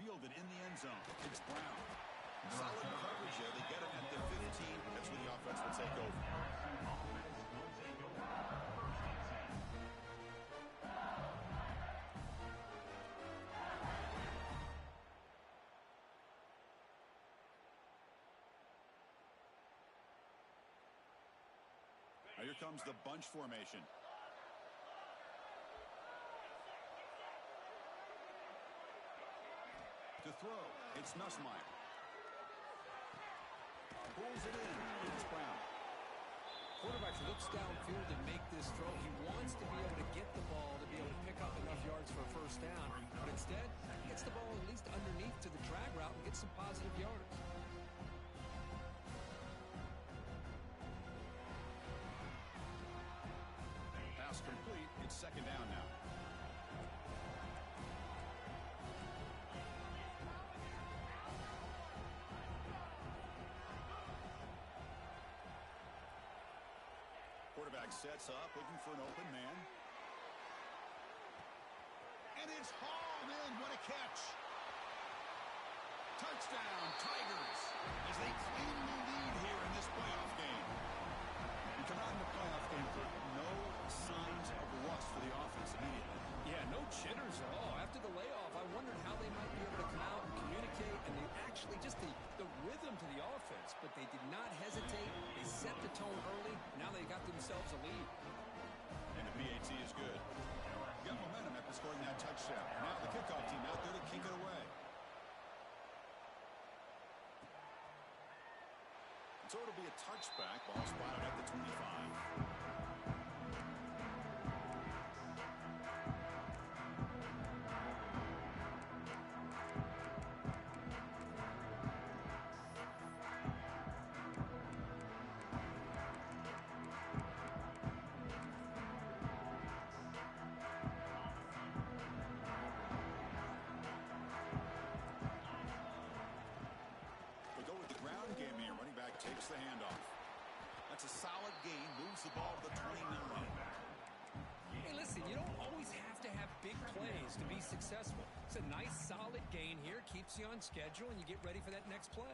fielded in the end zone. It's Brown. Solid coverage there. They get him at the 15. That's where the offense will take over. Now here comes the bunch formation. To throw, it's Nussmeier. Pulls it in. It's Brown. Quarterback looks downfield and make this throw. He wants to be able to get the ball to be able to pick up enough yards for a first down. But instead, he gets the ball at least underneath to the drag route and gets some positive yards. Pass complete. It's second down now. Quarterback sets up, looking for an open man. And it's hauled in. What a catch. Touchdown, Tigers, as they claim the lead here in this playoff game. We come out in the playoff game with no signs of rust for the offense immediately. Yeah, no jitters at all. After the layoff, I wondered how they might be able to come out and communicate, and they actually just the rhythm to the offense, but they did not hesitate. They set the tone early. Now they got themselves a lead. And the PAT is good. Got momentum after scoring that touchdown. Now the kickoff team out there to kick it away. So it'll be a touchback. Ball spotted at the 25. Takes the handoff. That's a solid gain. Moves the ball to the 29. Hey, listen, you don't always have to have big plays to be successful. It's a nice, solid gain here. Keeps you on schedule, and you get ready for that next play.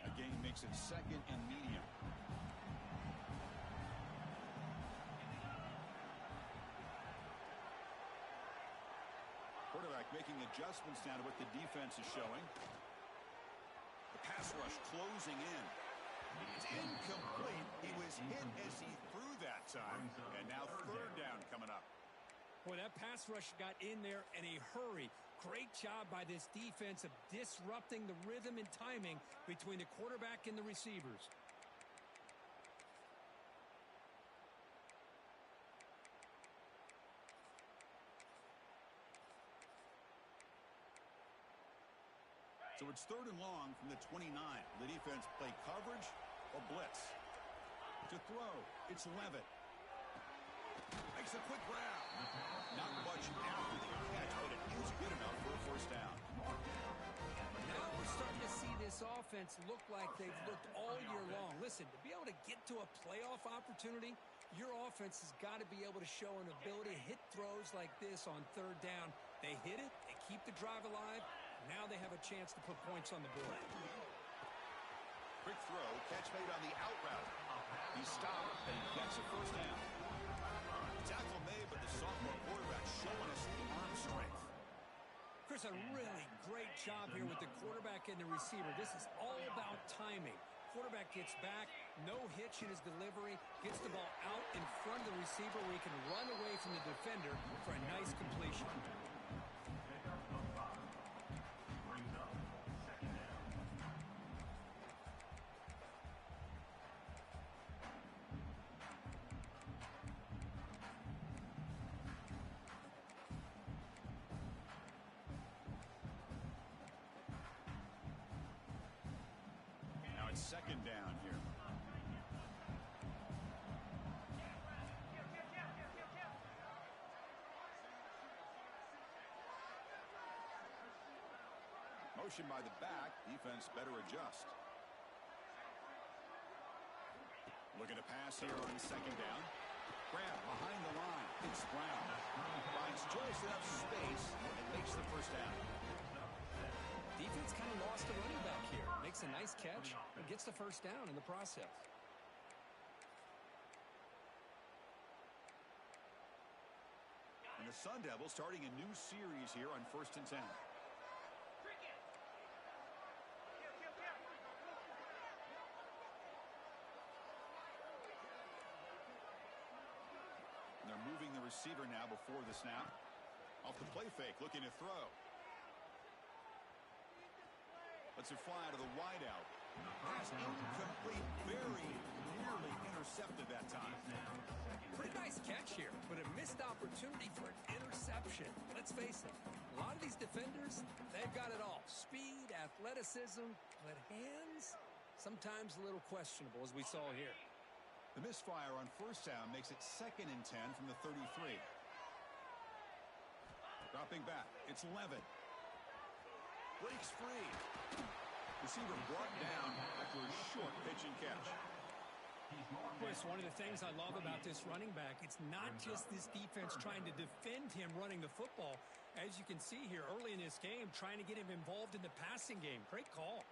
A gain makes it second and medium. Quarterback making adjustments now to what the defense is showing. The pass rush closing in. It's incomplete. He was hit as he threw that time. And now third down coming up. Boy, that pass rush got in there in a hurry. Great job by this defense of disrupting the rhythm and timing between the quarterback and the receivers. So it's third and long from the 29. The defense play coverage or blitz. To throw, it's Levitt. Makes a quick grab. Not much after the catch, but it is good enough for a first down. Now we're starting to see this offense look like they've looked all year long. Listen, to be able to get to a playoff opportunity, your offense has got to be able to show an ability to hit throws like this on third down. They hit it, they keep the drive alive. Now they have a chance to put points on the board. Quick throw, catch made on the out route. He stopped and he gets a first down. Tackle made, but the sophomore quarterback showing us the arm strength. Chris, a really great job here with the quarterback and the receiver. This is all about timing. Quarterback gets back, no hitch in his delivery, gets the ball out in front of the receiver where he can run away from the defender for a nice completion. Second down here. Motion by the back. Defense better adjust. Looking to pass here on second down. Grab behind the line. It's Brown. Finds just enough space and makes the first down. Defense kind of lost a running back here. Makes a nice catch and gets the first down in the process. And the Sun Devils starting a new series here on 1st and 10. And they're moving the receiver now before the snap. Off the play fake, looking to throw. Lets it fly out of the wideout. Pass incomplete, very nearly intercepted that time. Pretty nice catch here, but a missed opportunity for an interception. Let's face it, a lot of these defenders, they've got it all. Speed, athleticism, but hands, sometimes a little questionable, as we saw here. The misfire on first down makes it 2nd and 10 from the 33. Dropping back, it's Levin. Breaks free. Receiver brought down after a short pitch and catch. Chris, one of the things I love about this running back, it's not just this defense trying to defend him running the football. As you can see here early in this game, trying to get him involved in the passing game. Great call.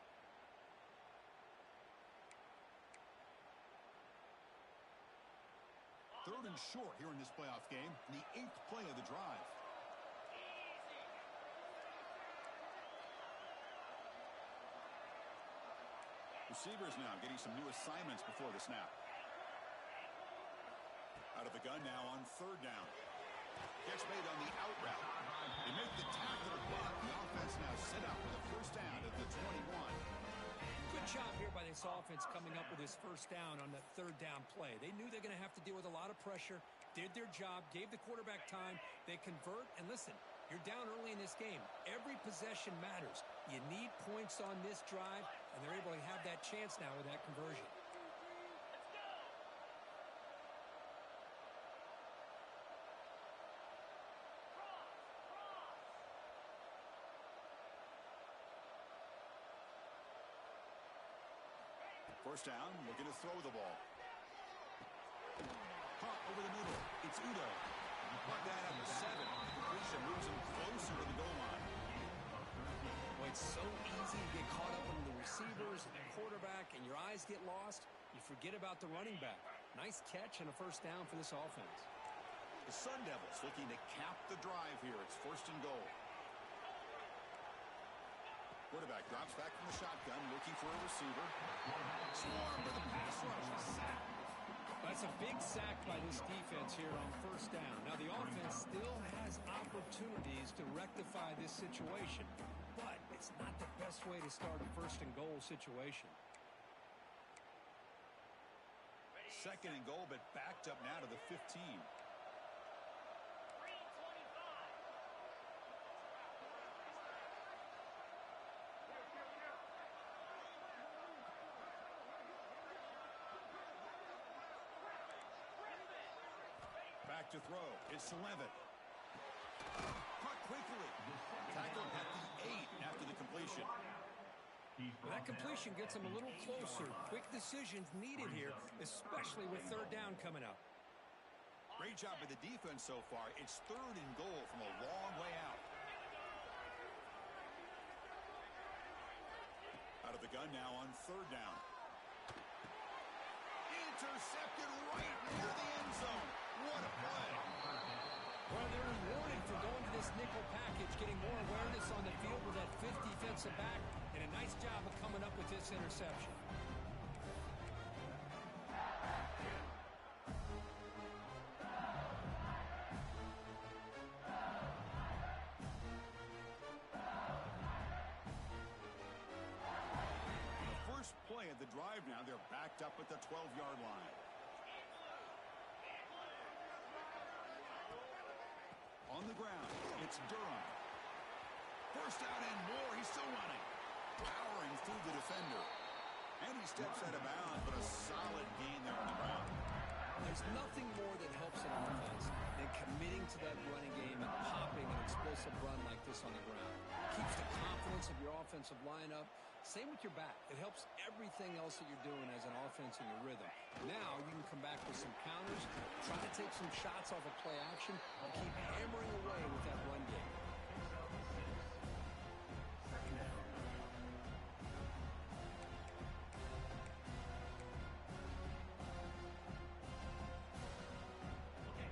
Third and short here in this playoff game, the 8th play of the drive. Receivers now getting some new assignments before the snap. Out of the gun now on 3rd down. Catch made on the out route. They make the tackle, but the offense now set up with a first down at the 21. Good job here by this offense coming up with his first down on that 3rd down play. They knew they're going to have to deal with a lot of pressure, did their job, gave the quarterback time. They convert, and listen, you're down early in this game. Every possession matters. You need points on this drive, and they're able to have that chance now with that conversion. First down, looking to throw the ball. Caught over the middle. It's Udo. Brought that at the 7. Completion moves him closer to the goal line. Well, it's so easy to get caught up in the receivers and the quarterback, and your eyes get lost. You forget about the running back. Nice catch and a first down for this offense. The Sun Devils looking to cap the drive here. It's 1st and goal. Quarterback drops back from the shotgun, looking for a receiver. Swarm to the pass rush. Sack. That's a big sack by this defense here on first down. Now, the offense still has opportunities to rectify this situation, but it's not the best way to start a 1st and goal situation. 2nd and goal, but backed up now to the 15. Back to throw. It's Levin. Caught quickly. Tackled at the 8 after the completion. That completion gets him a little closer. Quick decisions needed here, especially with 3rd down coming up. Great job by the defense so far. It's 3rd and goal from a long way out. Out of the gun now on 3rd down. Intercepted right near the end zone. What a play. Well, they're rewarded for going to this nickel package, getting more awareness on the field with that 5th defensive back, and a nice job of coming up with this interception. The first play of the drive now, they're backed up at the 12-yard line. On the ground, it's Durham. First down and more. He's still running. Powering through the defender. And he steps out of bounds, but a solid gain there on the ground. There's nothing more that helps an offense than committing to that running game and popping an explosive run like this on the ground. keeps the confidence of your offensive lineup. Same with your back. It helps everything else that you're doing as an offense in your rhythm. Now you can come back with some counters, try to take some shots off of play action, and keep hammering away with that run game.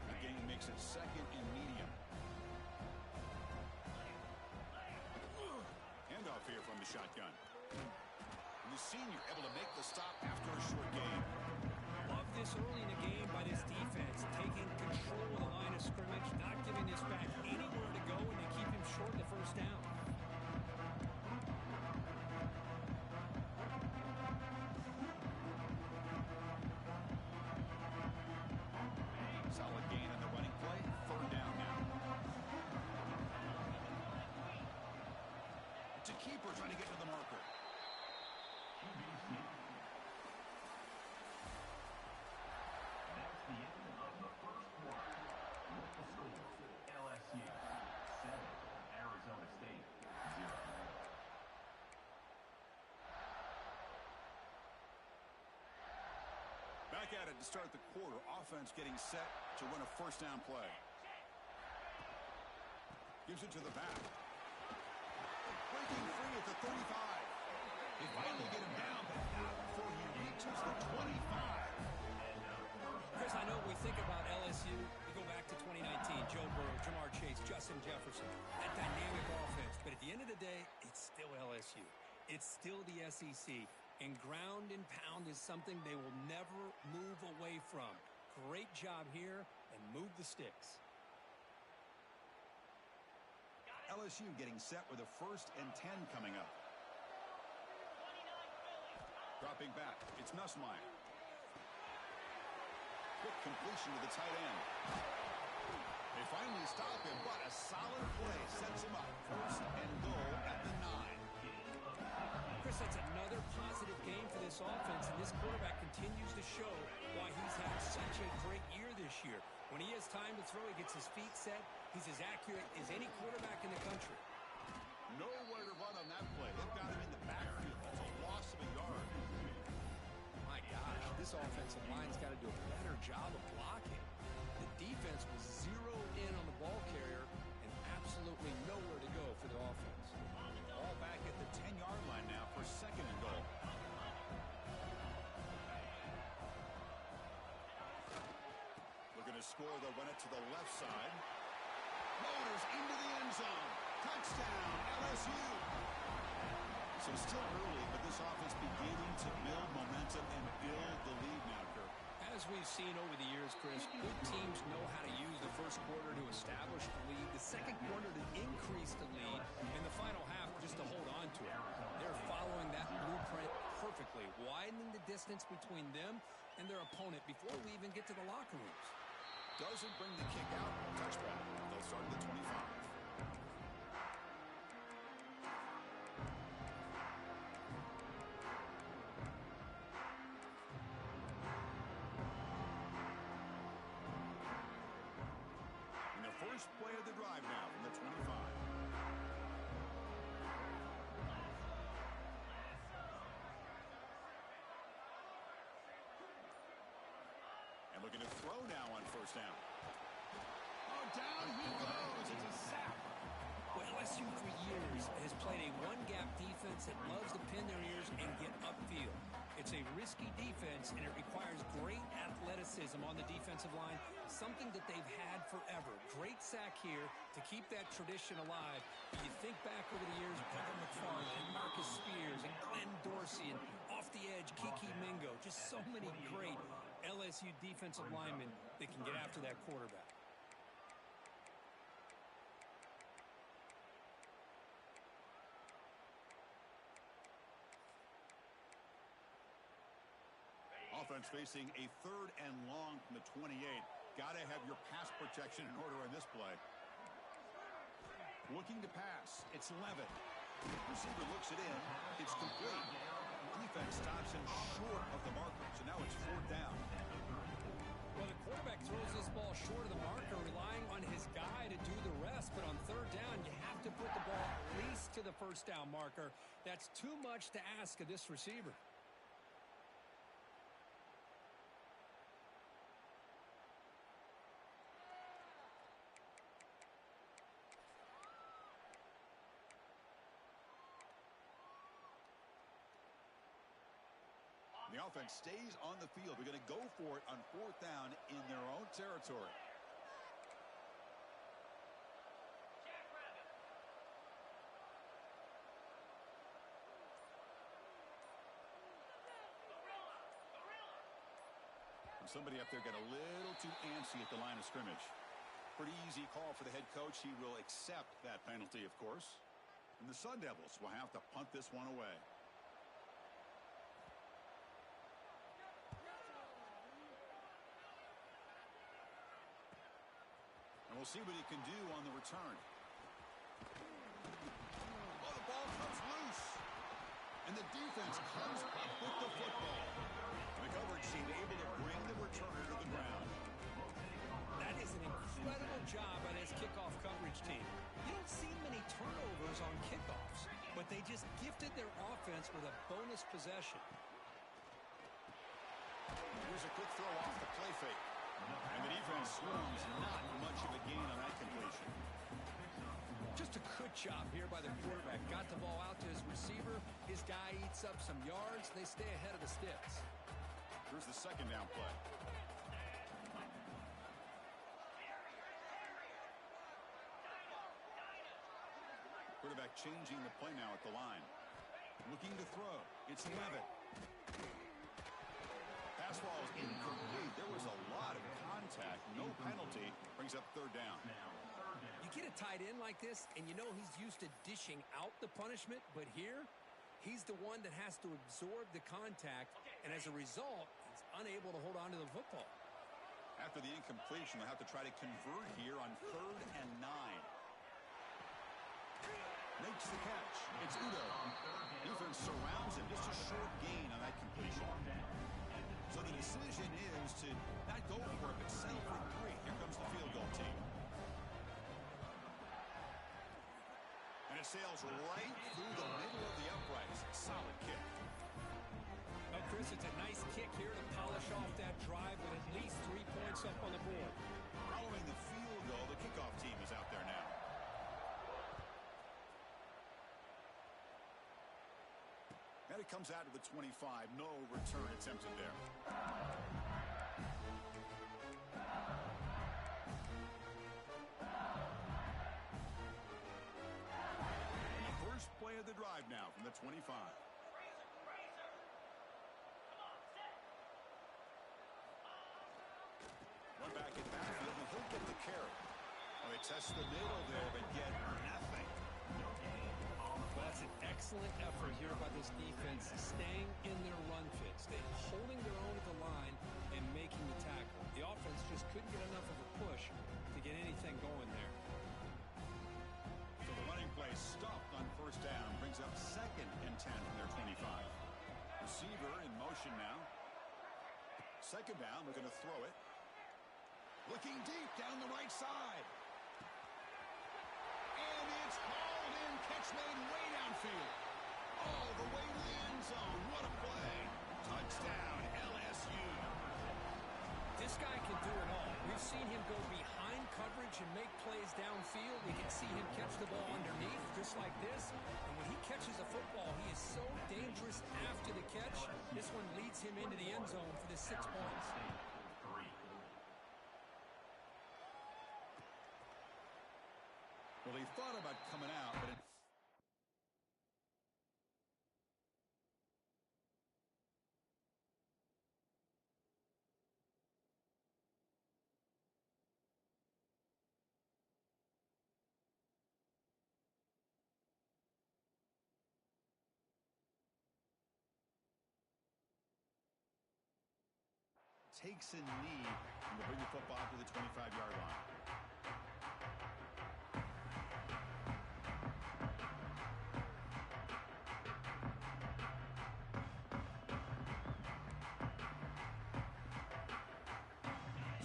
The game makes it second and medium. Handoff here from the shotgun. And the senior able to make the stop after a short game. Love this early in the game by this defense, taking control of the line of scrimmage, not giving this back anywhere to go, and they keep him short of the first down. Solid gain on the running play. Third down now. It's a keeper trying to get to the marker. That's the end of the first quarter. With the score, LSU 7, Arizona State 0. Back at it to start the quarter. Offense getting set to run a first down play. Gives it to the back. Breaking free at the 35. They finally get him down, but not before he reaches the 25. Chris, I know we think about LSU, we go back to 2019, Joe Burrow, Jamar Chase, Justin Jefferson, that dynamic offense. But at the end of the day, it's still LSU. It's still the SEC. And ground and pound is something they will never move away from. Great job here, and move the sticks. LSU getting set with a 1st and 10 coming up. Dropping back, it's Nussmeier. Quick completion to the tight end. They finally stop him, but a solid play sets him up. 1st and goal at the 9. Chris, that's another positive game for this offense, and this quarterback continues to show why he's had such a great year this year. When he has time to throw, he gets his feet set. He's as accurate as any quarterback in the country. Nowhere to run on that play. They've got him in the backfield. It's a loss of a yard. My gosh, this offensive line's got to do a better job of blocking. The defense was zeroed in on the ball carrier and absolutely nowhere to go for the offense. All back at the 10-yard line now for 2nd and goal. Looking to score, they'll run it to the left side. Motors into the end zone. Touchdown, LSU. So still early, but this offense beginning to build momentum and build the lead now, Kirk. As we've seen over the years, Chris, good teams know how to use the first quarter to establish the lead, the second quarter to increase the lead, and the final half just to hold on to it. They're following that blueprint perfectly, widening the distance between them and their opponent before we even get to the locker rooms. Doesn't bring the kick out. Touchback. They'll start at the 25. And the first play of the drive now from the 25. And looking to throw now on 1st down. Oh, down he goes. It's a sack. Well, LSU for years has played a one-gap defense that loves to pin their ears and get upfield. It's a risky defense, and it requires great athleticism on the defensive line, something that they've had forever. Great sack here to keep that tradition alive. But you think back over the years, Kevin McFarland, Marcus Spears, and Glenn Dorsey, and off the edge, Kiki Mingo. Just so many great LSU defensive linemen that can get after that quarterback. Offense facing a 3rd and long from the 28. Got to have your pass protection in order on this play. Looking to pass. It's Levitt. Receiver looks it in. It's complete. Defense stops him short of the marker. So now it's 4th down. Well, the quarterback throws this ball short of the marker, relying on his guy to do the rest. But on 3rd down, you have to put the ball at least to the the first down marker. That's too much to ask of this receiver. The offense stays on the field. They're going to go for it on fourth down in their own territory. And somebody up there got a little too antsy at the line of scrimmage. Pretty easy call for the head coach. He will accept that penalty, of course. And the Sun Devils will have to punt this one away. We'll see what he can do on the return. Oh, the ball comes loose. And the defense comes up with the football. The coverage team able to bring the returner to the ground. That is an incredible job by this kickoff coverage team. You don't see many turnovers on kickoffs, but they just gifted their offense with a bonus possession. Here's a quick throw off the play fake. And the defense swarms not much of a gain on that completion. Just a good job here by the quarterback. Got the ball out to his receiver. His guy eats up some yards. They stay ahead of the sticks. Here's the second down play. Quarterback changing the play now at the line. Looking to throw. It's Levitt. Pass ball is incomplete. There was a lot of contact. No penalty. Brings up third down. You get a tight end like this, and you know he's used to dishing out the punishment, but here, he's the one that has to absorb the contact, and as a result, he's unable to hold on to the football. After the incompletion, they'll have to try to convert here on 3rd and 9. Makes the catch. It's Udo. Defense surrounds him. Just a short gain on that completion. So the decision is to not go for it, but settle for 3. Here comes the field goal team. And it sails right through the middle of the uprights. Solid kick. Well, Chris, it's a nice kick here to polish off that drive with at least 3 points up on the board. Following the field goal, the kickoff team is out there now. And it comes out to the 25. No return attempted there. And the first play of the drive now from the 25. One back in backfield, and he'll get the carry. Well, they test the middle there, but get nothing. Well, that's an excellent effort here by this defense, staying in their run fits. They're holding their own at the line and making the tackle. The offense just couldn't get enough of a push to get anything going there. So the running play stopped on first down, brings up 2nd and 10 from their 25. Receiver in motion now. Second down, we're going to throw it. Looking deep down the right side. And it's hauled in. Catch made way downfield. All the way to the end zone. What a play. Touchdown, LSU. This guy can do it all. We've seen him go behind coverage and make plays downfield. We can see him catch the ball underneath, just like this. And when he catches a football, he is so dangerous after the catch. This one leads him into the end zone for the 6 points. Well, he thought about coming out, but it... takes a knee and will bring the football to the 25-yard line.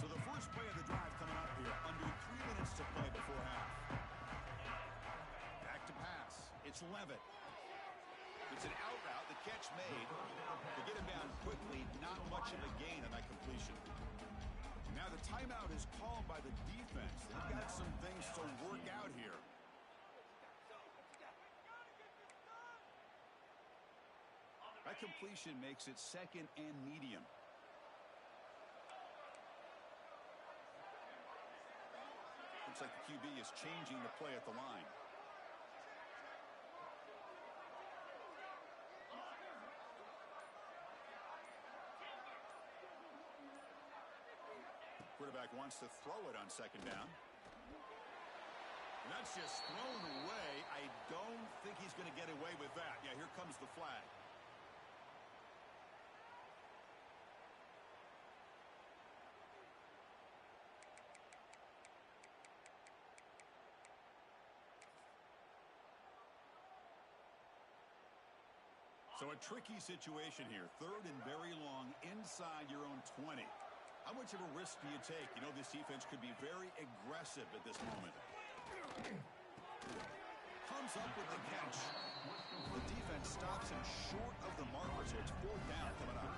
So the first play of the drive coming up here, under 3 minutes to play before half. Back to pass. It's It's Levitt. It's an out route. The catch made. They get him down quickly. Not much of a gain on that completion. Now the timeout is called by the defense. They've got some things to work out here. That completion makes it 2nd and medium. Looks like the QB is changing the play at the line. Quarterback wants to throw it on 2nd down. And that's just thrown away. I don't think he's going to get away with that. Yeah, here comes the flag. So a tricky situation here. 3rd and very long inside your own 20. How much of a risk do you take? You know, this defense could be very aggressive at this moment. Comes up with the catch. The defense stops him short of the marker, so it's 4th down coming up.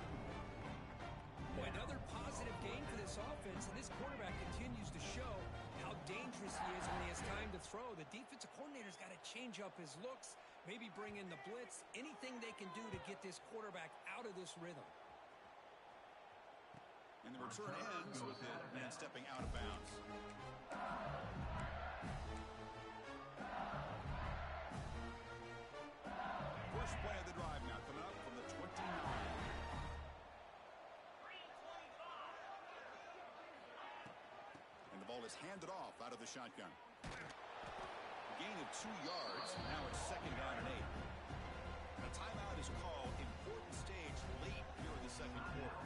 Boy, another positive gain for this offense, and this quarterback continues to show how dangerous he is when he has time to throw. The defensive coordinator's got to change up his looks, maybe bring in the blitz, anything they can do to get this quarterback out of this rhythm. And the return ends with the man stepping out of bounds. First play of the drive now coming up from the 29. And the ball is handed off out of the shotgun. A gain of 2 yards. Now it's 2nd down and 8. A timeout is called. Important stage late here in the 2nd quarter.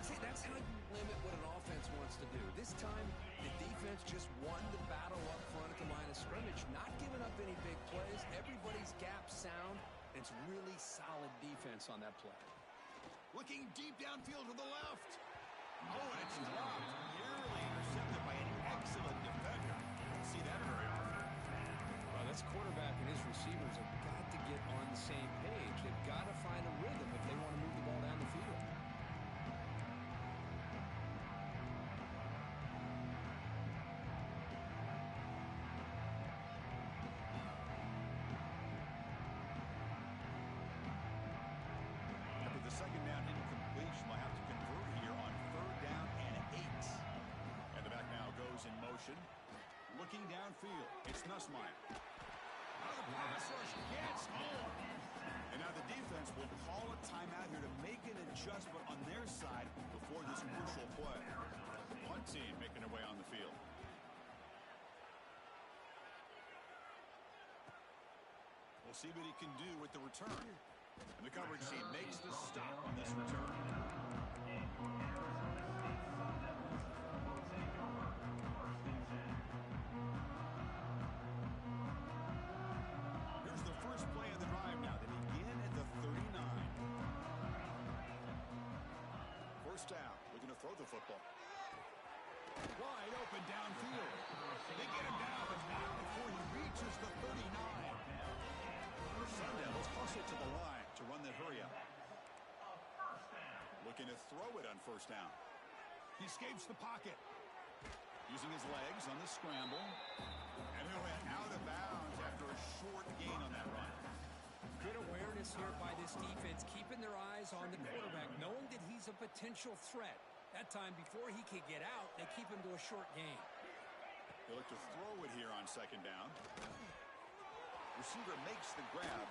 See, that's how you limit what an offense wants to do. This time, the defense just won the battle up front at the line of scrimmage, not giving up any big plays. Everybody's gap sound. It's really solid defense on that play. Looking deep downfield to the left. Oh, and it's dropped. Nearly intercepted by an excellent defender. Don't see that very often. Well, this quarterback and his receivers have got to get on the same page. They've got to find a rhythm if they want to move the ball down the field. The 2nd down incompletion will have to convert here on 3rd down and 8. And the back now goes in motion. Looking downfield. It's Nussmeier. Now the pass rush gets home. And now the defense will call a timeout here to make an adjustment on their side before this crucial play. One team making their way on the field. We'll see what he can do with the return. And the coverage team makes the stop on this return. Here's the first play of the drive now. They begin at the 39. 1st down. Looking to throw the football. Wide open downfield. They get him down, but not before he reaches the 39. Sun Devils hustle to the line to run the hurry up. Looking to throw it on 1st down. He escapes the pocket. Using his legs on the scramble. And he went out of bounds after a short gain on that run. Good awareness here by this defense, keeping their eyes on the quarterback, knowing that he's a potential threat. That time, before he can get out, they keep him to a short gain. They look to throw it here on 2nd down. Receiver makes the grab.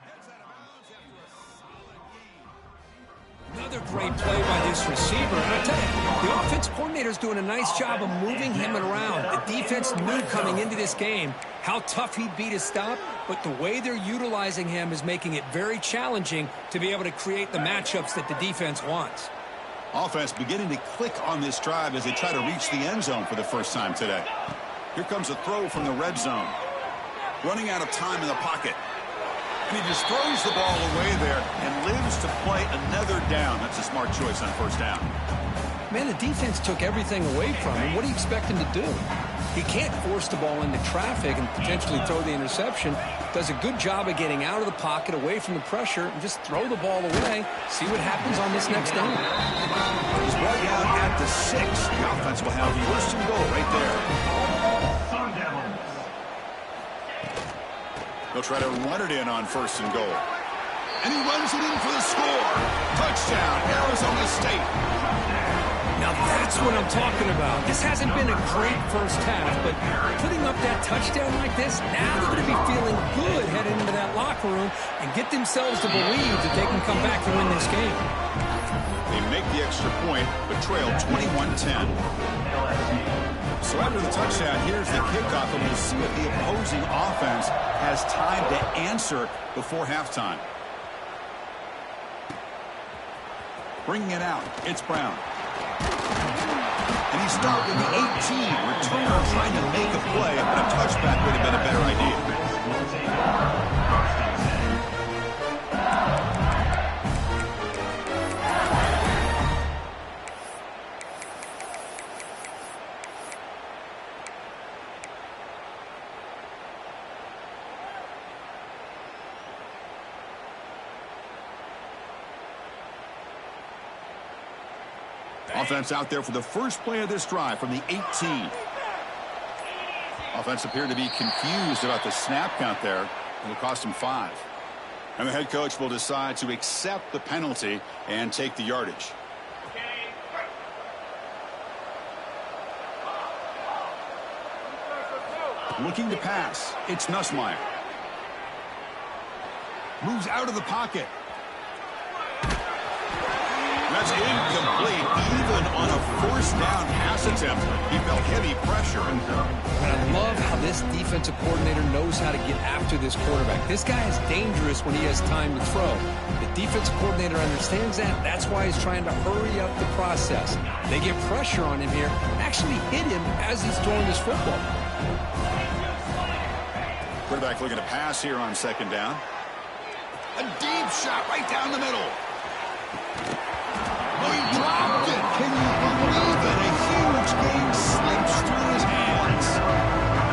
Heads out of bounds after a solid gain. Another great play by this receiver. And I tell you, the offense coordinator's doing a nice job of moving him around. The defense knew coming into this game how tough he'd be to stop, but the way they're utilizing him is making it very challenging to be able to create the matchups that the defense wants. Offense beginning to click on this drive as they try to reach the end zone for the first time today. Here comes a throw from the red zone. Running out of time in the pocket. And he just throws the ball away there and lives to play another down. That's a smart choice on 1st down. Man, the defense took everything away from him. What do you expect him to do? He can't force the ball into traffic and potentially throw the interception. Does a good job of getting out of the pocket, away from the pressure, and just throw the ball away. See what happens on this next down. He's right down at the 6. The offense will have first and goal right there. Sun Devils. They'll try to run it in on first and goal. And he runs it in for the score. Touchdown, Arizona State. Now that's what I'm talking about. This hasn't been a great first half, but putting up that touchdown like this, now they're going to be feeling good heading into that locker room and get themselves to believe that they can come back and win this game. They make the extra point, but trail 21-10. So after the touchdown, here's the kickoff, and we'll see if the opposing offense has time to answer before halftime. Bringing it out, it's Brown. And he started with the 18. Returner trying to make a play, but a touchback would have been a better idea. Offense out there for the first play of this drive from the 18. Offense appeared to be confused about the snap count there. It'll cost him 5. And the head coach will decide to accept the penalty and take the yardage. Looking to pass. It's Nussmeier. Moves out of the pocket. That's incomplete. Even on a first down pass attempt, he felt heavy pressure. And I love how this defensive coordinator knows how to get after this quarterback. This guy is dangerous when he has time to throw. The defensive coordinator understands that. That's why he's trying to hurry up the process. They get pressure on him here, actually hit him as he's throwing this football. Quarterback looking to pass here on second down. A deep shot right down the middle. Oh, he dropped it. Can you believe it? A huge game slips through his hands.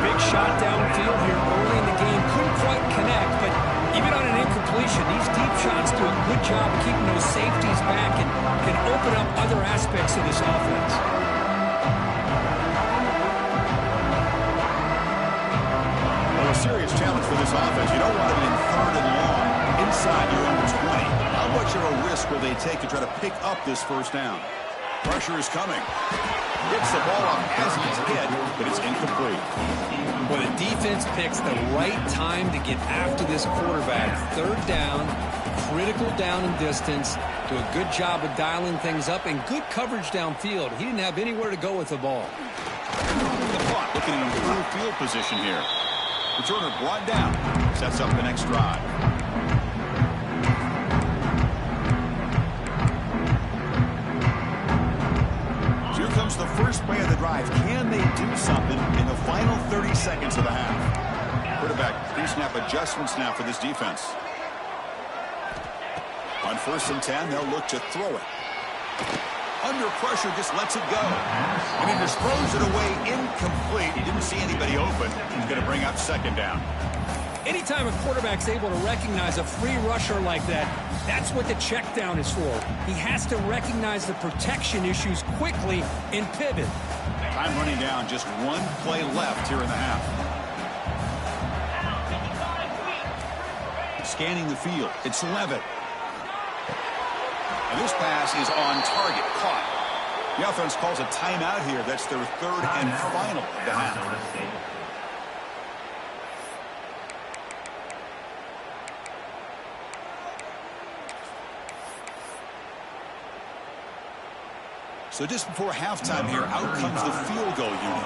Big shot downfield here early in the game. Couldn't quite connect, but even on an incompletion, these deep shots do a good job of keeping those safeties back and can open up other aspects of this offense. Well, a serious challenge for this offense. You don't want to be in third and long inside your own 20. How much of a risk will they take to try to pick up this first down? Pressure is coming. Gets the ball off as he's hit, but it's incomplete. Well, the defense picks the right time to get after this quarterback. Third down, critical down and distance. Do a good job of dialing things up and good coverage downfield. He didn't have anywhere to go with the ball. The clock looking at improved field position here. Returner brought down. Sets up the next drive. Here comes the first play of the drive. Can they do something in the final 30 seconds of the half? Quarterback pre-snap adjustments now for this defense. On 1st and 10, they'll look to throw it. Under pressure, just lets it go. And he just throws it away incomplete. He didn't see anybody open. He's going to bring up second down. Anytime a quarterback's able to recognize a free rusher like that, that's what the check down is for. He has to recognize the protection issues quickly and pivot. Time running down, just one play left here in the half. Scanning the field, it's Levitt. And this pass is on target, caught. The offense calls a timeout here. That's their third and final of the half. So just before halftime here, out comes the field goal unit.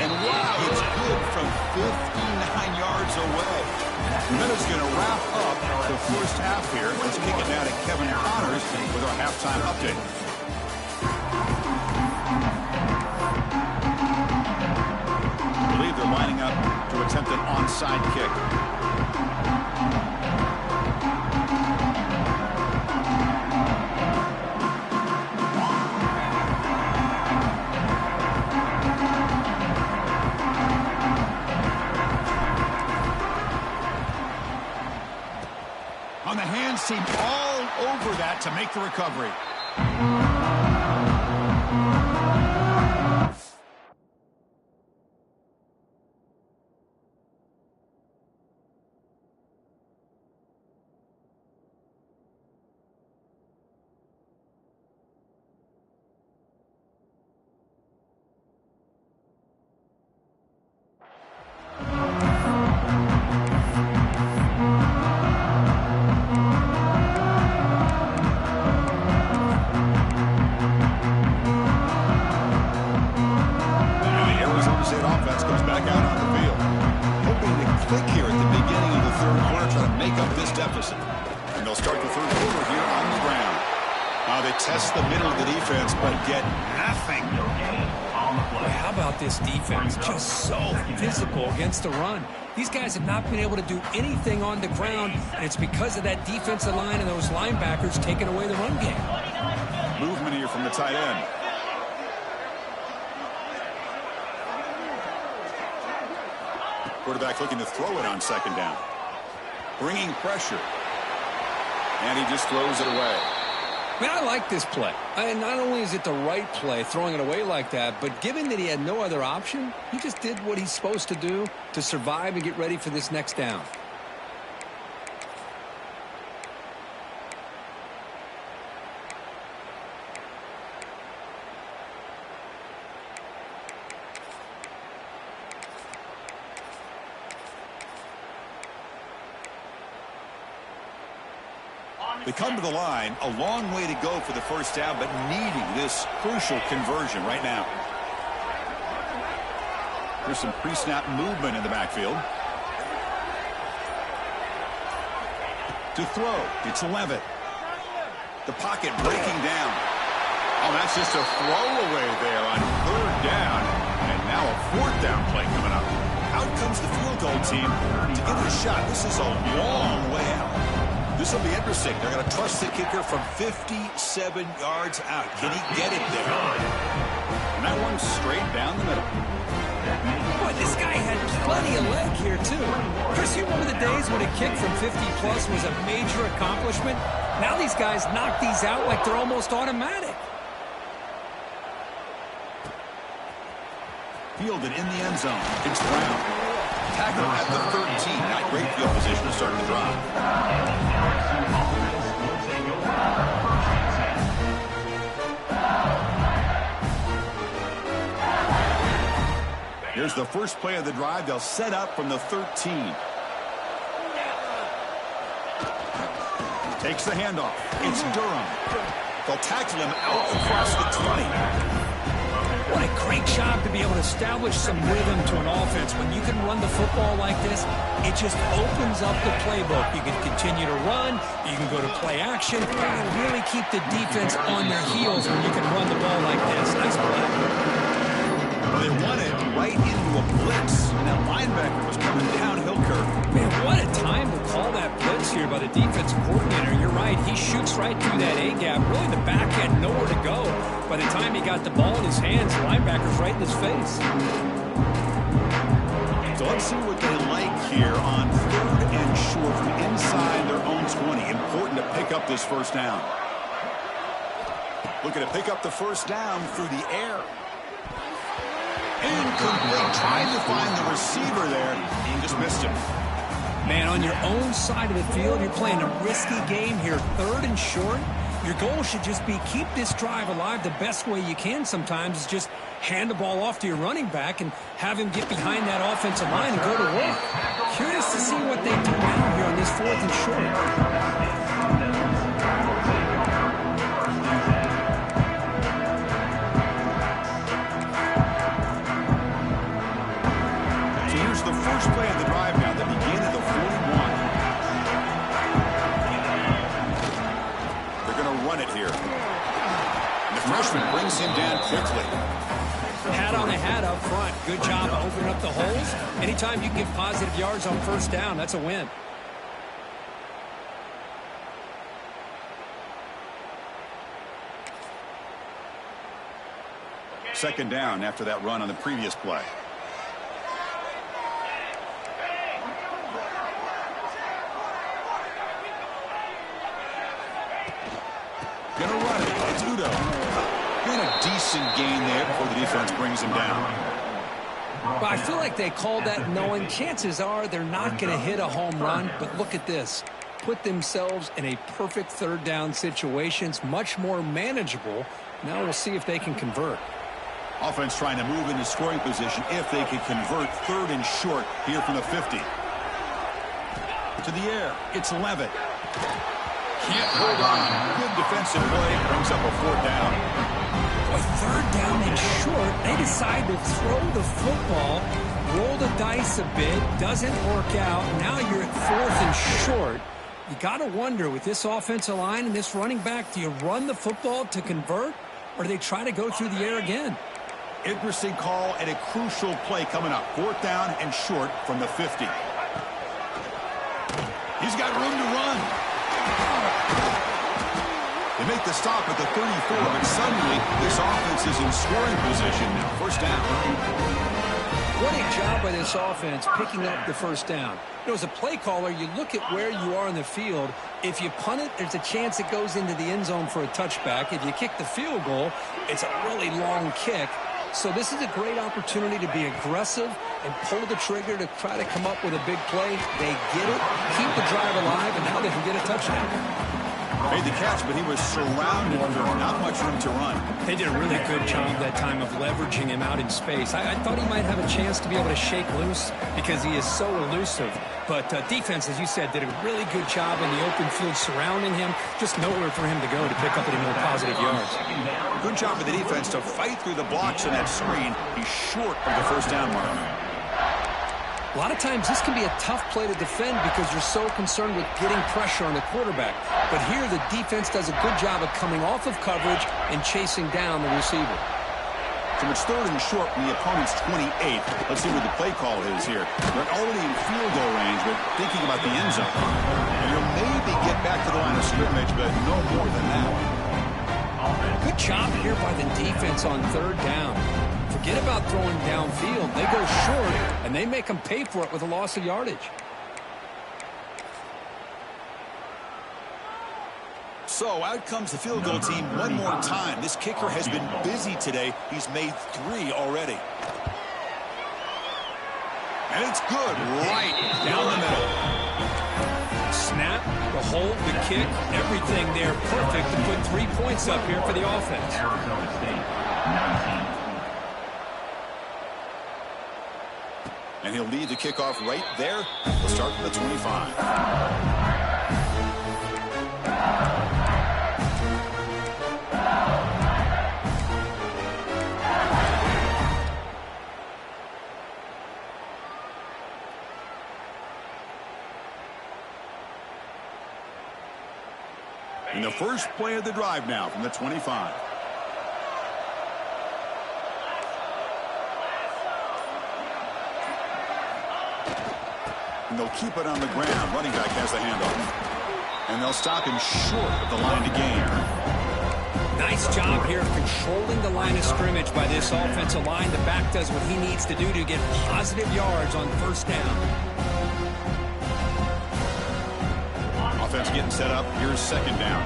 And wow, it's good from 59 yards away. And that is going to wrap up the first half here. Let's kick it now to Kevin Connors with our halftime update. I believe they're lining up to attempt an onside kick. to make the recovery. And they'll start the third quarter here on the ground. They test the middle of the defense, but get nothing. How about this defense? Just so physical against the run. These guys have not been able to do anything on the ground, and it's because of that defensive line and those linebackers taking away the run game. Movement here from the tight end. Quarterback looking to throw it on second down. Bringing pressure. And he just throws it away. Man, I like this play. And not only is it the right play, throwing it away like that, but given that he had no other option, he just did what he's supposed to do to survive and get ready for this next down. They come to the line, a long way to go for the first down, but needing this crucial conversion right now. There's some pre-snap movement in the backfield. To throw, it's Levitt. The pocket breaking down. Oh, that's just a throwaway there on third down. And now a fourth down play coming up. Out comes the field goal team to give it a shot. This is a long way out. This will be interesting. They're going to trust the kicker from 57 yards out. Can he get it there? And that one straight down the middle. Boy, this guy had plenty of leg here, too. Chris, you remember the days when a kick from 50-plus was a major accomplishment? Now these guys knock these out like they're almost automatic. Fielded in the end zone. It's Brown. Tackle at the 13. Not great field position to start the drive. Here's the first play of the drive. They'll set up from the 13. Takes the handoff. It's Durham. They'll tackle him out across the 20. What a great job to be able to establish some rhythm to an offense. When you can run the football like this, it just opens up the playbook. You can continue to run, you can go to play action, and really keep the defense on their heels when you can run the ball like this. Nice play. Well, they won it right into a blitz, and that linebacker was coming downhill curve. Man, what a time to call that blitz here by the defensive coordinator. You're right, he shoots right through that A-gap. Really, the back had nowhere to go. By the time he got the ball in his hands, the linebacker's right in his face. So let's see what they like here on third and short from inside their own 20. Important to pick up this first down. Looking to pick up the first down through the air. Incomplete. Trying to find the receiver there. He just missed him. Man, on your own side of the field, you're playing a risky game here. Third and short. Your goal should just be keep this drive alive the best way you can sometimes is just hand the ball off to your running back and have him get behind that offensive line and go to work. Curious to see what they do now here on this fourth and short. The first play of the drive now that began at the 41. They're going to run it here. And the freshman brings him down quickly. Hat on the hat up front. Good job of opening up the holes. Anytime you can get positive yards on first down, that's a win. Second down after that run on the previous play. decent gain there before the defense brings him down. Well, I feel like they called that knowing chances are they're not going to hit a home run, but look at this. Put themselves in a perfect third down situation. It's much more manageable. Now we'll see if they can convert. Offense trying to move into scoring position if they can convert. Third and short here from the 50. To the air. It's Levitt. Can't hold on. Good defensive play. Brings up a fourth down. Boy, third down and short. They decide to throw the football. Roll the dice a bit. Doesn't work out. Now you're at fourth and short. You got to wonder, with this offensive line and this running back, do you run the football to convert, or do they try to go through the air again? Interesting call and a crucial play coming up. Fourth down and short from the 50. He's got room to run. They make the stop at the 34, but suddenly this offense is in scoring position now. First down. What a job by this offense picking up the first down. You know, as a play caller, you look at where you are in the field. If you punt it, there's a chance it goes into the end zone for a touchback. If you kick the field goal, it's a really long kick. So this is a great opportunity to be aggressive and pull the trigger to try to come up with a big play. They get it, keep the drive alive, and now they can get a touchdown. Made the catch, but he was surrounded under not much room to run. They did a really good job that time of leveraging him out in space. I thought he might have a chance to be able to shake loose because he is so elusive. But defense, as you said, did a really good job in the open field surrounding him. Just nowhere for him to go to pick up any more positive yards. Good job of the defense to fight through the blocks in that screen. He's short of the first down mark. A lot of times this can be a tough play to defend because you're so concerned with getting pressure on the quarterback. But here the defense does a good job of coming off of coverage and chasing down the receiver. So it's third and short from the opponent's 28. Let's see what the play call is here. They're already in field goal range, but thinking about the end zone. And you'll maybe get back to the line of scrimmage, but no more than that. Good job here by the defense on third down. Forget about throwing downfield. They go short, and they make them pay for it with a loss of yardage. So out comes the field goal team one more time. This kicker has been busy today. He's made 3 already. And it's good right down the middle. Snap, the hold, the kick, everything there perfect to put 3 points up here for the offense. Arizona State, 19. And he'll lead the kickoff right there. We'll start from the 25. In the first play of the drive now from the 25. And they'll keep it on the ground. Running back has the handoff. And they'll stop him short of the line to gain. Nice job here of controlling the line of scrimmage by this offensive line. The back does what he needs to do to get positive yards on first down. Offense getting set up. Here's second down.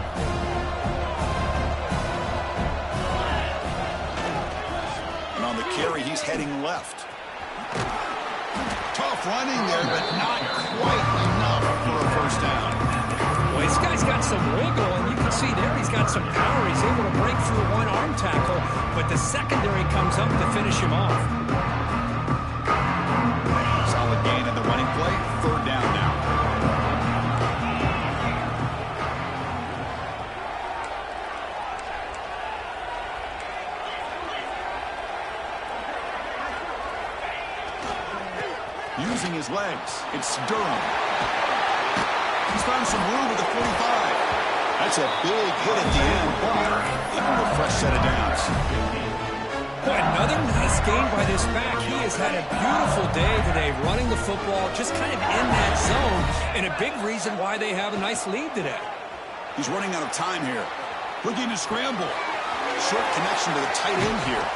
And on the carry, he's heading left. Tough running there, but not quite enough for a first down. Well, this guy's got some wiggle, and you can see there he's got some power. He's able to break through a one-arm tackle, but the secondary comes up to finish him off. Solid gain in the running play. Third down now. Using his legs, it's Durham. He's found some room at the 45. That's a big hit at the end, but even a fresh set of downs. Boy, another nice game by this back. He has had a beautiful day today running the football, just kind of in that zone, and a big reason why they have a nice lead today. He's running out of time here. Looking to scramble. Short connection to the tight end here.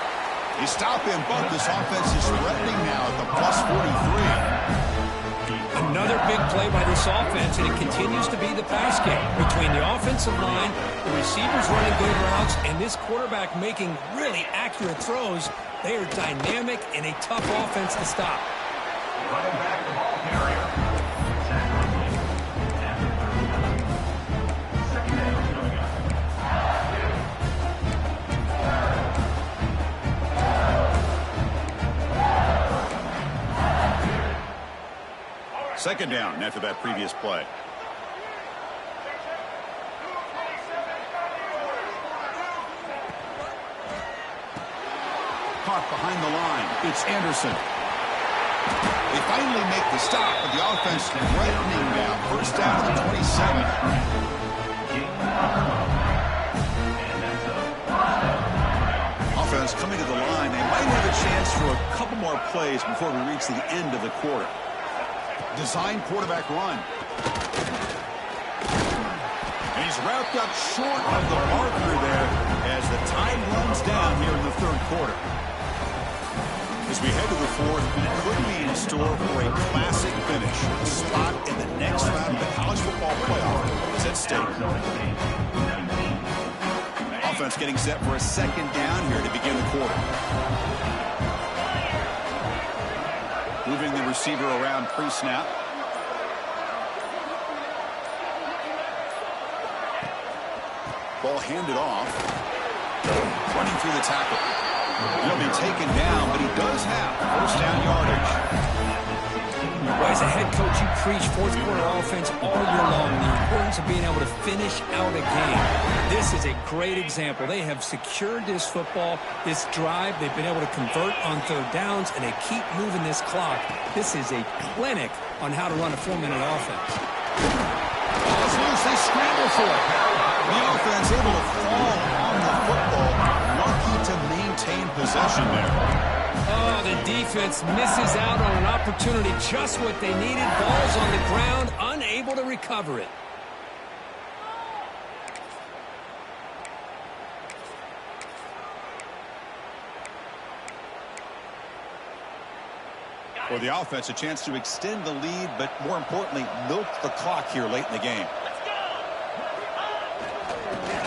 They stop him, but this offense is threatening now at the plus 43. Another big play by this offense, and it continues to be the pass game. Between the offensive line, the receivers running good routes, and this quarterback making really accurate throws, they are dynamic and a tough offense to stop. Running back the ball carrier. Zach Ridley at the 39. Second down coming up. Second down after that previous play. Caught behind the line. It's Anderson. They finally make the stop, but the offense threatening now. First down at the 27. Offense coming to the line. They might have a chance for a couple more plays before we reach the end of the quarter. Design quarterback run. And he's wrapped up short of the marker there as the time runs down here in the third quarter. As we head to the fourth, we could be in store for a classic finish. A spot in the next round of the college football playoff is at stake. Offense getting set for a second down here to begin the quarter. Moving the receiver around pre-snap. Ball handed off. Running through the tackle. He'll be taken down, but he does have first down yardage. Well, as a head coach, you preach fourth quarter offense all year long. The importance of being able to finish out a game. This is a great example. They have secured this football, this drive. They've been able to convert on third downs, and they keep moving this clock. This is a clinic on how to run a 4-minute offense. Ball's loose. They scramble for it. The offense able to fall on the football. Lucky to maintain possession there. Oh, the defense misses out on an opportunity, just what they needed. Ball's on the ground, unable to recover it. For the offense, a chance to extend the lead, but more importantly, milk the clock here late in the game.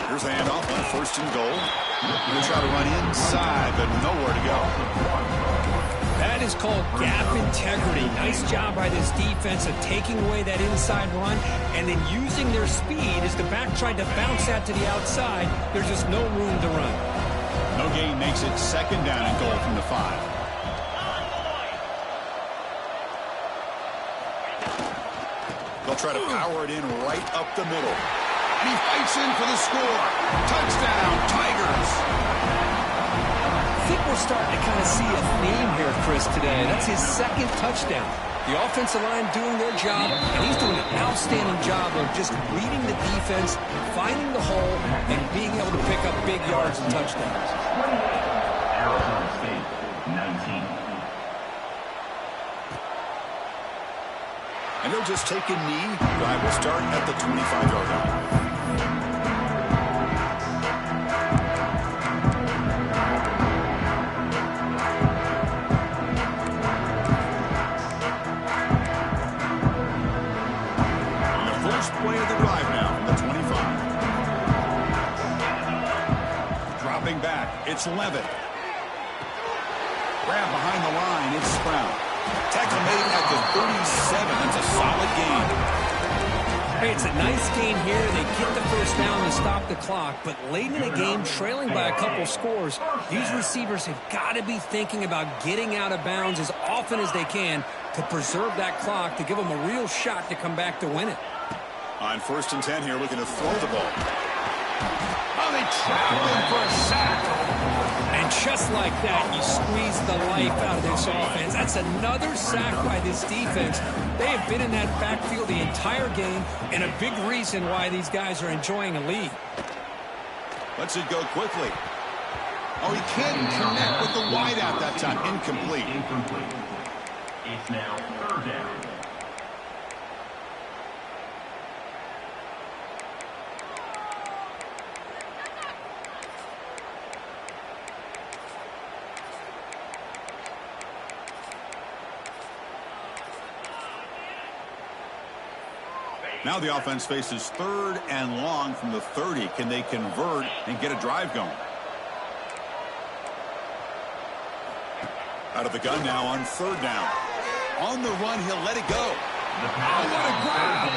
Here's the handoff on first and goal. Going to try to run inside, but nowhere to go. That is called gap integrity. Nice job by this defense of taking away that inside run and then using their speed as the back tried to bounce that to the outside. There's just no room to run. No gain makes it second down and goal from the 5. They'll try to power it in right up the middle. And he fights in for the score. Touchdown, Tigers. I think we're starting to kind of see a theme here, Chris, today. That's his second touchdown. The offensive line doing their job, and he's doing an outstanding job of just reading the defense, finding the hole, and being able to pick up big yards and touchdowns. Arizona State, 19. And they'll just take a knee. Drive will start at the 25-yard line. And the first play of the drive now from the 25. Dropping back, it's Levitt. Grab behind the line, it's Sprout. Tackle made at the 37. That's a solid gain. Hey, it's a nice gain here. They get the first down and stop the clock. But late in the game, trailing by a couple scores, these receivers have got to be thinking about getting out of bounds as often as they can to preserve that clock, to give them a real shot to come back to win it. On first and 10 here, looking to throw the ball. Oh, they trapped him for a sack. And just like that, you squeeze the life out of this offense. That's another sack by this defense. They have been in that backfield the entire game, and a big reason why these guys are enjoying a lead. Lets it go quickly. Oh, he couldn't connect with the wideout that time. Incomplete. It's now third down. Now the offense faces 3rd and long from the 30. Can they convert and get a drive going? Out of the gun now on 3rd down. On the run, he'll let it go. Oh, what a grab!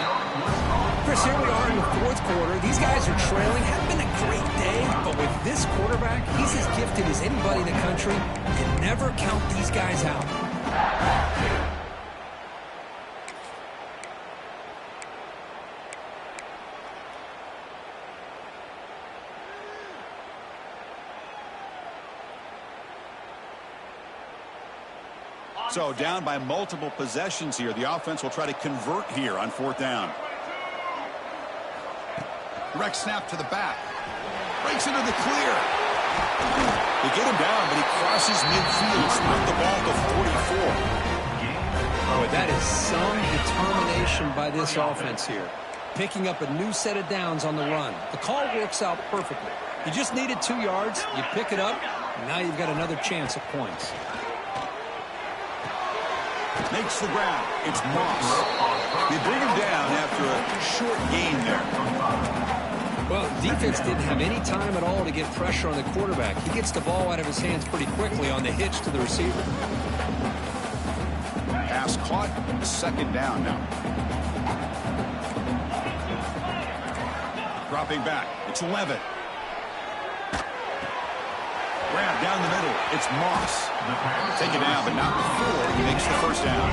Chris, here we are in the 4th quarter. These guys are trailing. Hadn't been a great day, but with this quarterback, he's as gifted as anybody in the country. You never count these guys out. So down by multiple possessions here. The offense will try to convert here on 4th down. Direct snap to the back. Breaks into the clear. They get him down, but he crosses midfield. Split the ball to 44. Boy, that is some determination by this offense here. Picking up a new set of downs on the run. The call works out perfectly. You just needed 2 yards. You pick it up. And now you've got another chance at points. Makes the grab. It's Moss. They bring him down after a short gain there. Well, defense didn't have any time at all to get pressure on the quarterback. He gets the ball out of his hands pretty quickly on the hitch to the receiver. Pass caught. 2nd down now. Dropping back. It's Levitt. Grab down the middle. It's Moss. Take it down, but not before he makes the 1st down.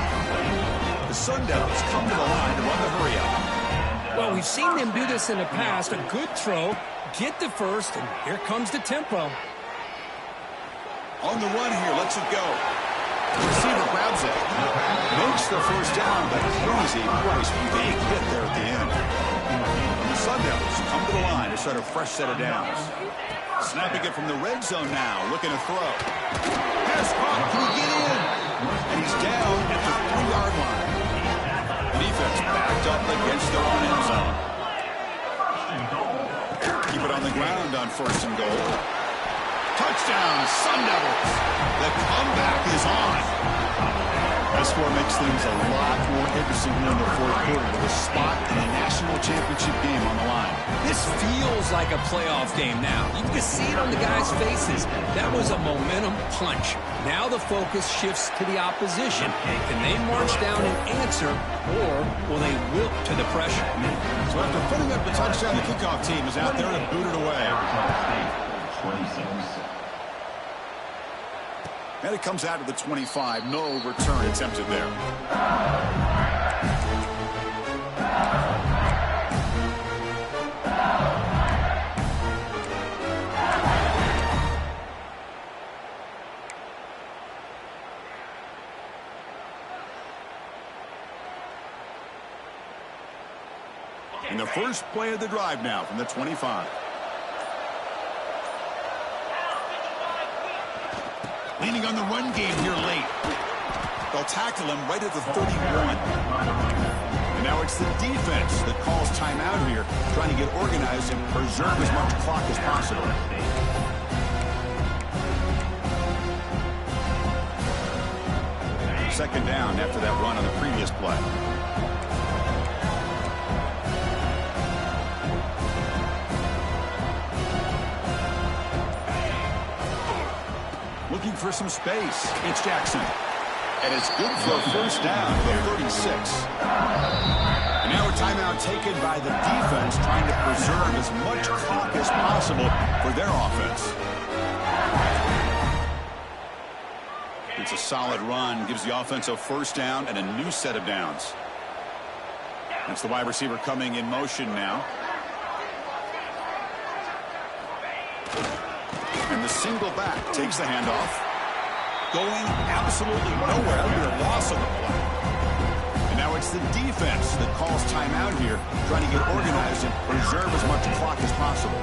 The Sun Devils come to the line to run the hurry-up. Well, we've seen them do this in the past. A good throw, get the 1st, and here comes the tempo. On the run here, lets it go. The receiver grabs it. Makes the 1st down, but crazy Price. Big hit there at the end. The Sun Devils come to the line to start a fresh set of downs. Snapping it from the red zone now, looking to throw. Pass caught, can he get in? And he's down at the 3-yard line. Defense backed up against their own end zone. Keep it on the ground on 1st and goal. Touchdown, Sun Devils. The comeback is on. This score makes things a lot more interesting here in the 4th quarter with a spot in a national championship game on the line. This feels like a playoff game now. You can see it on the guys' faces. That was a momentum punch. Now the focus shifts to the opposition. Can they march down and answer, or will they wilt to the pressure? So after putting up the touchdown, the kickoff team is out there to boot it away. And it comes out to the 25. No return attempted there. And the first play of the drive now from the 25. Leaning on the run game here late. They'll tackle him right at the 31. And now it's the defense that calls timeout here, trying to get organized and preserve as much clock as possible. Second down after that run on the previous play. Looking for some space. It's Jackson. And it's good for a 1st down to the 36. And now a timeout taken by the defense, trying to preserve as much clock as possible for their offense. It's a solid run. Gives the offense a 1st down and a new set of downs. That's the wide receiver coming in motion now. And the single back takes the handoff. Going absolutely nowhere after a loss of the play. And now it's the defense that calls timeout here, trying to get organized and preserve as much clock as possible.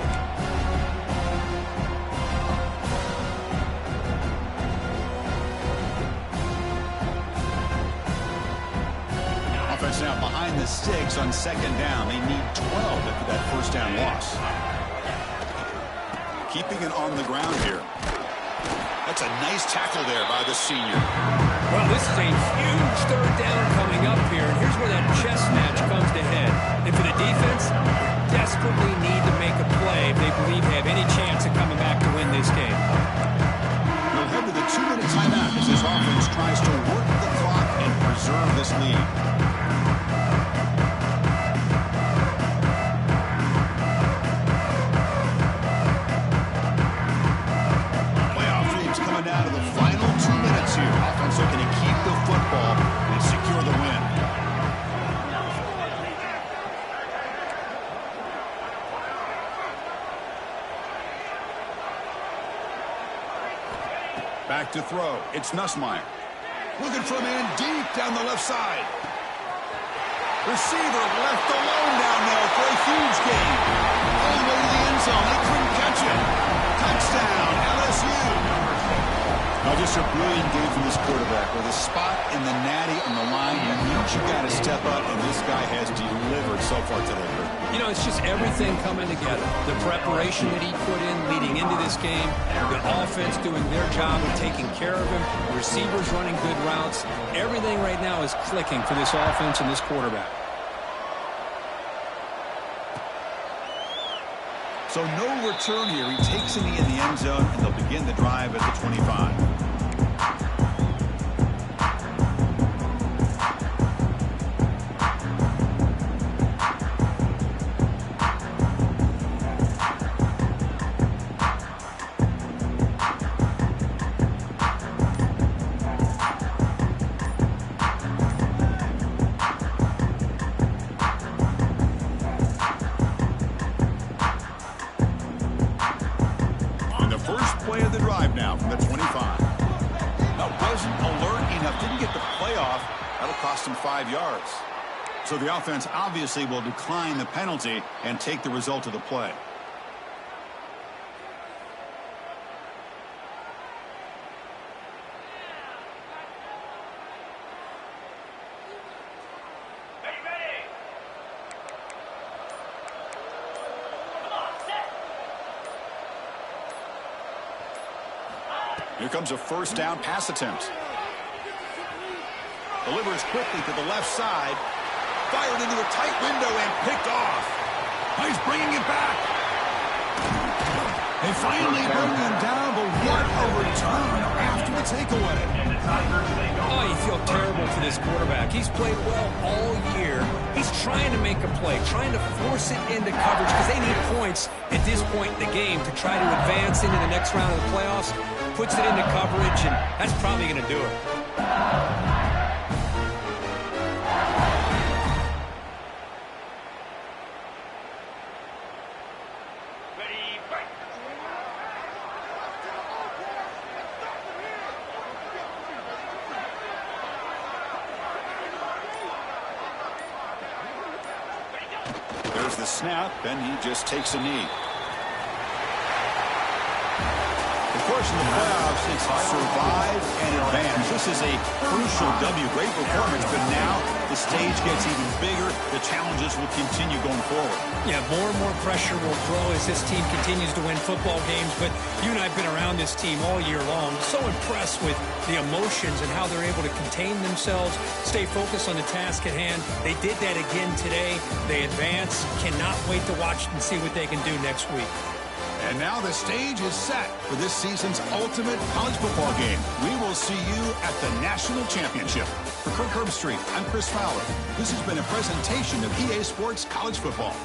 Offense now behind the sticks on 2nd down. They need 12 after that 1st down loss. Keeping it on the ground here. That's a nice tackle there by the senior. Well, this is a huge third down coming up here, and here's where that chess match comes to head. And for the defense, desperately need to make a play if they believe they have any chance of coming back to win this game. We'll head to the 2-minute timeout as this offense tries to work the clock and preserve this lead. Playoff dreams coming down to the final 2 minutes here. Offense looking to keep the football and secure the win. Back to throw. It's Nussmeier. Looking for a man deep down the left side. Receiver left alone down there for a huge gain. All the way to the end zone. They couldn't catch it. Touchdown, LSU. Now just a brilliant game from this quarterback. With a spot in the natty on the line, you got to step up, and this guy has delivered so far today. You know, it's just everything coming together. The preparation that he put in leading into this game, the offense doing their job of taking care of him, the receivers running good routes. Everything right now is clicking for this offense and this quarterback. So no return here. He takes it in the end zone, and they'll begin the drive at the 25. Play of the drive now from the 25. Now wasn't alert enough, didn't get the play off. That'll cost him 5 yards. So the offense obviously will decline the penalty and take the result of the play. Here comes a first down pass attempt. Delivers quickly to the left side. Fired into a tight window and picked off. He's bringing it back. They finally bring him down, but what a return after the takeaway. Oh, you feel terrible for this quarterback. He's played well all year. He's trying to make a play, trying to force it into coverage because they need points at this point in the game to try to advance into the next round of the playoffs. Puts it into coverage, and that's probably going to do it. There's the snap, and he just takes a knee. Of course, in the playoffs, it's survive and advance. This is a crucial W. Great performance, but now the stage gets even bigger. The challenges will continue going forward. Yeah, more and more pressure will grow as this team continues to win football games. But you and I have been around this team all year long. So impressed with the emotions and how they're able to contain themselves, stay focused on the task at hand. They did that again today. They advance. Cannot wait to watch and see what they can do next week. And now the stage is set for this season's ultimate college football game. We will see you at the National Championship. For Kirk Herbstreit, I'm Chris Fowler. This has been a presentation of EA Sports College Football.